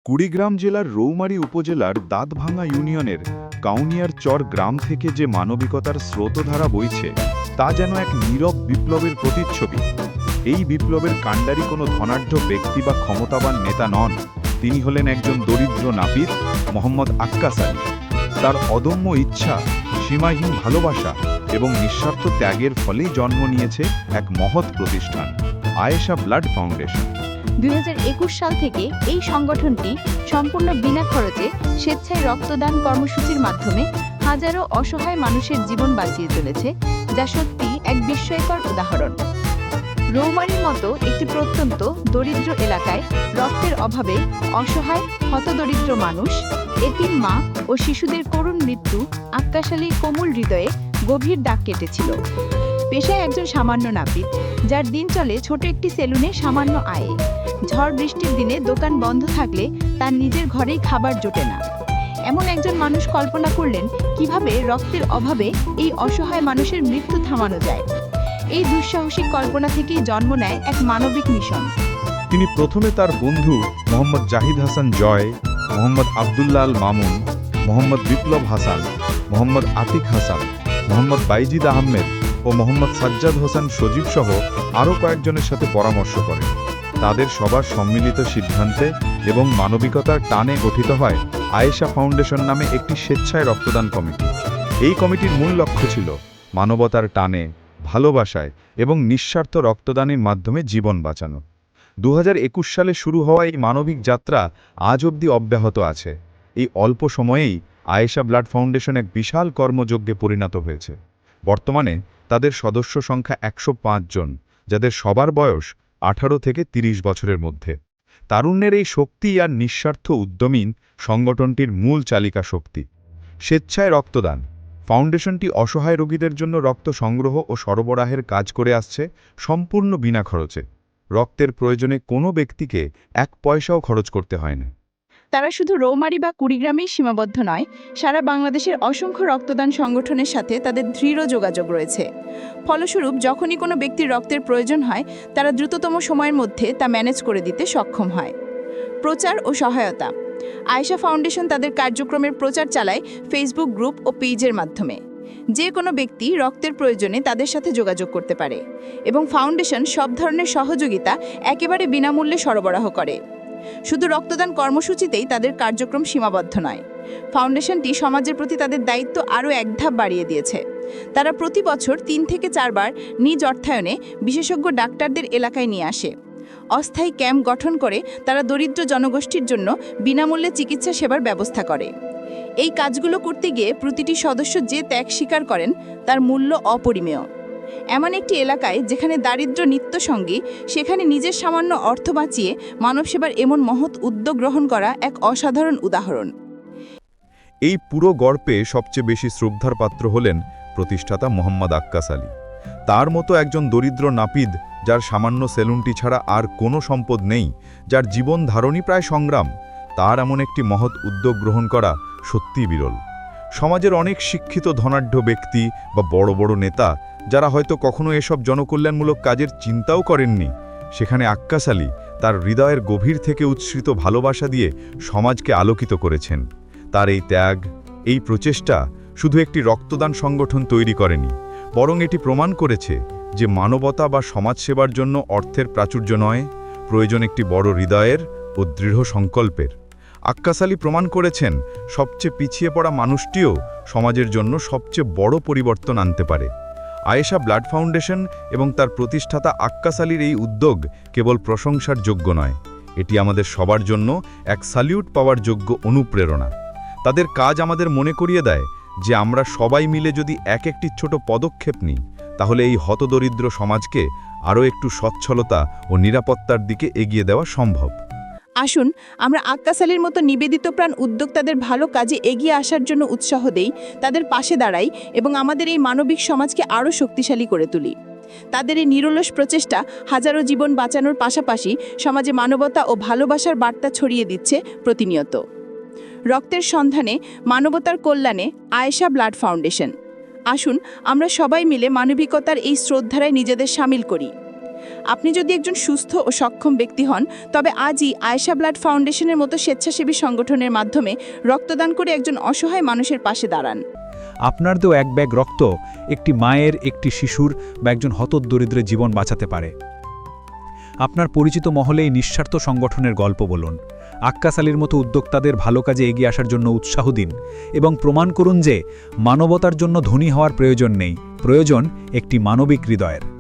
কুড়িগ্রাম জেলার রৌমারী উপজেলার দাঁতভাঙা ইউনিয়নের কাউনিয়ার চর গ্রাম থেকে যে মানবিকতার স্রোতধারা বইছে তা যেন এক নীরব বিপ্লবের প্রতিচ্ছবি। এই বিপ্লবের কাণ্ডারি কোনো ধনাঢ্য ব্যক্তি বা ক্ষমতাবান নেতা নন, তিনি হলেন একজন দরিদ্র নাপিত মোহাম্মদ আক্কাস আলী। তার অদম্য ইচ্ছা, সীমাহীন ভালোবাসা এবং নিঃস্বার্থ ত্যাগের ফলেই জন্ম নিয়েছে এক মহৎ প্রতিষ্ঠান, আয়েশা ব্লাড ফাউন্ডেশন। 2021 সাল থেকে এই সংগঠনটি সম্পূর্ণ বিনা খরচে স্বেচ্ছায় রক্তদান কর্মসূচির মাধ্যমে হাজারো অসহায় মানুষের জীবন বাঁচিয়ে চলেছে, যা সত্যি এক বিস্ময়কর উদাহরণ। রৌমারীর মতো একটি প্রত্যন্ত দরিদ্র এলাকায় রক্তের অভাবে অসহায় হতদরিদ্র মানুষ, এতিম মা ও শিশুদের করুণ মৃত্যু আক্কাস আলীর কোমল হৃদয়ে গভীর দাগ কেটেছিল। পেশায় একজন সামান্য নাপিত, যার দিন চলে ছোট একটি সেলুনে সামান্য আয়ে। ঝড় বৃষ্টির দিনে দোকান বন্ধ থাকলে তার নিজের ঘরেই খাবার জোটে না। এমন একজন মানুষ কল্পনা করলেন কিভাবে রক্তের অভাবে এই অসহায় মানুষের মৃত্যু থামানো যায়। এই দুঃসাহসিক কল্পনা থেকেই জন্ম নেয় এক মানবিক মিশন। তিনি প্রথমে তার বন্ধু মোহাম্মদ জাহিদ হাসান জয়, মোহাম্মদ আবদুল্লাহ আল মামুন, মোহাম্মদ বিপ্লব হাসান, মোহাম্মদ আতিক হাসান, মোহাম্মদ বাইজিদ আহমেদ ও মোহাম্মদ সাজ্জাদ হোসেন সজীব সহ আরও কয়েকজনের সাথে পরামর্শ করেন। তাদের সবার সম্মিলিত সিদ্ধান্তে এবং মানবিকতার টানে গঠিত হয় আয়েশা ফাউন্ডেশন নামে একটি স্বেচ্ছায় রক্তদান কমিটি। এই কমিটির মূল লক্ষ্য ছিল মানবতার টানে, ভালোবাসায় এবং নিঃস্বার্থ রক্তদানের মাধ্যমে জীবন বাঁচানো। 2021 সালে শুরু হওয়া এই মানবিক যাত্রা আজ অবধি অব্যাহত আছে। এই অল্প সময়েই আয়েশা ব্লাড ফাউন্ডেশন এক বিশাল কর্মযজ্ঞে পরিণত হয়েছে। বর্তমানে তাদের সদস্য সংখ্যা 105 জন, যাদের সবার বয়স 18 থেকে 30 বছরের মধ্যে। তারুণ্যের এই শক্তি আর নিঃস্বার্থ উদ্যমী সংগঠনটির মূল চালিকা শক্তি। স্বেচ্ছায় রক্তদান ফাউন্ডেশনটি অসহায় রোগীদের জন্য রক্ত সংগ্রহ ও সরবরাহের কাজ করে আসছে সম্পূর্ণ বিনা খরচে। রক্তের প্রয়োজনে কোনো ব্যক্তিকে 1 পয়সাও খরচ করতে হয় না। তারা শুধু রৌমারী বা কুড়িগ্রামেই সীমাবদ্ধ নয়, সারা বাংলাদেশের অসংখ্য রক্তদান সংগঠনের সাথে তাদের দৃঢ় যোগাযোগ রয়েছে। ফলস্বরূপ যখনই কোনো ব্যক্তির রক্তের প্রয়োজন হয়, তারা দ্রুততম সময়ের মধ্যে তা ম্যানেজ করে দিতে সক্ষম হয়। প্রচার ও সহায়তা আয়েশা ফাউন্ডেশন তাদের কার্যক্রমের প্রচার চালায় ফেসবুক গ্রুপ ও পেজের মাধ্যমে। যে কোনো ব্যক্তি রক্তের প্রয়োজনে তাদের সাথে যোগাযোগ করতে পারে এবং ফাউন্ডেশন সব ধরনের সহযোগিতা একেবারে বিনামূল্যে সরবরাহ করে। শুধু রক্তদান কর্মসূচিতেই তাদের কার্যক্রম সীমাবদ্ধ নয়, ফাউন্ডেশনটি সমাজের প্রতি তাদের দায়িত্ব আরও এক ধাপ বাড়িয়ে দিয়েছে। তারা প্রতি বছর 3 থেকে 4 বার নিজ অর্থায়নে বিশেষজ্ঞ ডাক্তারদের এলাকায় নিয়ে আসে। অস্থায়ী ক্যাম্প গঠন করে তারা দরিদ্র জনগোষ্ঠীর জন্য বিনামূল্যে চিকিৎসা সেবার ব্যবস্থা করে। এই কাজগুলো করতে গিয়ে প্রতিটি সদস্য যে ত্যাগ স্বীকার করেন তার মূল্য অপরিমেয়। এমন একটি এলাকায় যেখানে দারিদ্র্য নিত্যসঙ্গী, সেখানে নিজের সামান্য অর্থ বাঁচিয়ে মানব সেবার এমন মহৎ উদ্যোগ গ্রহণ করা এক অসাধারণ উদাহরণ। এই পুরো গল্পে সবচেয়ে বেশি শ্রদ্ধার পাত্র হলেন প্রতিষ্ঠাতা মোহাম্মদ আক্কাস আলী। তার মতো একজন দরিদ্র নাপিত, যার সামান্য সেলুনটি ছাড়া আর কোনো সম্পদ নেই, যার জীবন ধারণই প্রায় সংগ্রাম, তার এমন একটি মহৎ উদ্যোগ গ্রহণ করা সত্যিই বিরল। সমাজের অনেক শিক্ষিত ধনাঢ্য ব্যক্তি বা বড় বড় নেতা, যারা হয়তো কখনো এসব জনকল্যাণমূলক কাজের চিন্তাও করেননি, সেখানে আক্কাস আলী তার হৃদয়ের গভীর থেকে উচ্ছ্রিত ভালোবাসা দিয়ে সমাজকে আলোকিত করেছেন। তার এই ত্যাগ, এই প্রচেষ্টা শুধু একটি রক্তদান সংগঠন তৈরি করেনি, বরং এটি প্রমাণ করেছে যে মানবতা বা সমাজসেবার জন্য অর্থের প্রাচুর্য নয়, প্রয়োজন একটি বড় হৃদয়ের ও দৃঢ় সংকল্পের। আক্কাস আলী প্রমাণ করেছেন সবচেয়ে পিছিয়ে পড়া মানুষটিও সমাজের জন্য সবচেয়ে বড় পরিবর্তন আনতে পারে। আয়েশা ব্লাড ফাউন্ডেশন এবং তার প্রতিষ্ঠাতা আক্কাস আলীর এই উদ্যোগ কেবল প্রশংসার যোগ্য নয়, এটি আমাদের সবার জন্য এক স্যালিউট পাওয়ার যোগ্য অনুপ্রেরণা। তাদের কাজ আমাদের মনে করিয়ে দেয় যে আমরা সবাই মিলে যদি একটি ছোট পদক্ষেপ নিই, তাহলে এই হতদরিদ্র সমাজকে আরও একটু সচ্ছলতা ও নিরাপত্তার দিকে এগিয়ে দেওয়া সম্ভব। আসুন আমরা আক্কাস আলীর মতো নিবেদিতপ্রাণ উদ্যোক্তাদের ভালো কাজে এগিয়ে আসার জন্য উৎসাহ দেই, তাদের পাশে দাঁড়াই এবং আমাদের এই মানবিক সমাজকে আরও শক্তিশালী করে তুলি। তাদের এই নিরলস প্রচেষ্টা হাজারো জীবন বাঁচানোর পাশাপাশি সমাজে মানবতা ও ভালোবাসার বার্তা ছড়িয়ে দিচ্ছে প্রতিনিয়ত। রক্তের সন্ধানে, মানবতার কল্যাণে আয়েশা ব্লাড ফাউন্ডেশন। আসুন আমরা সবাই মিলে মানবিকতার এই স্রোতধারায় নিজেদের সামিল করি। আপনি যদি একজন সুস্থ ও সক্ষম ব্যক্তি হন, তবে আজই আয়েশা ব্লাড ফাউন্ডেশনের মতো স্বেচ্ছাসেবী সংগঠনের মাধ্যমে রক্তদান করে একজন অসহায় মানুষের পাশে দাঁড়ান। আপনার তো এক ব্যাগ রক্ত একটি মায়ের, একটি শিশুর বা একজন হতদরিদ্রের জীবন বাঁচাতে পারে। আপনার পরিচিত মহলে এই নিঃস্বার্থ সংগঠনের গল্প বলুন। আক্কাস আলীর মতো উদ্যোক্তাদের ভালো কাজে এগিয়ে আসার জন্য উৎসাহ দিন এবং প্রমাণ করুন যে মানবতার জন্য ধনী হওয়ার প্রয়োজন নেই, প্রয়োজন একটি মানবিক হৃদয়ের।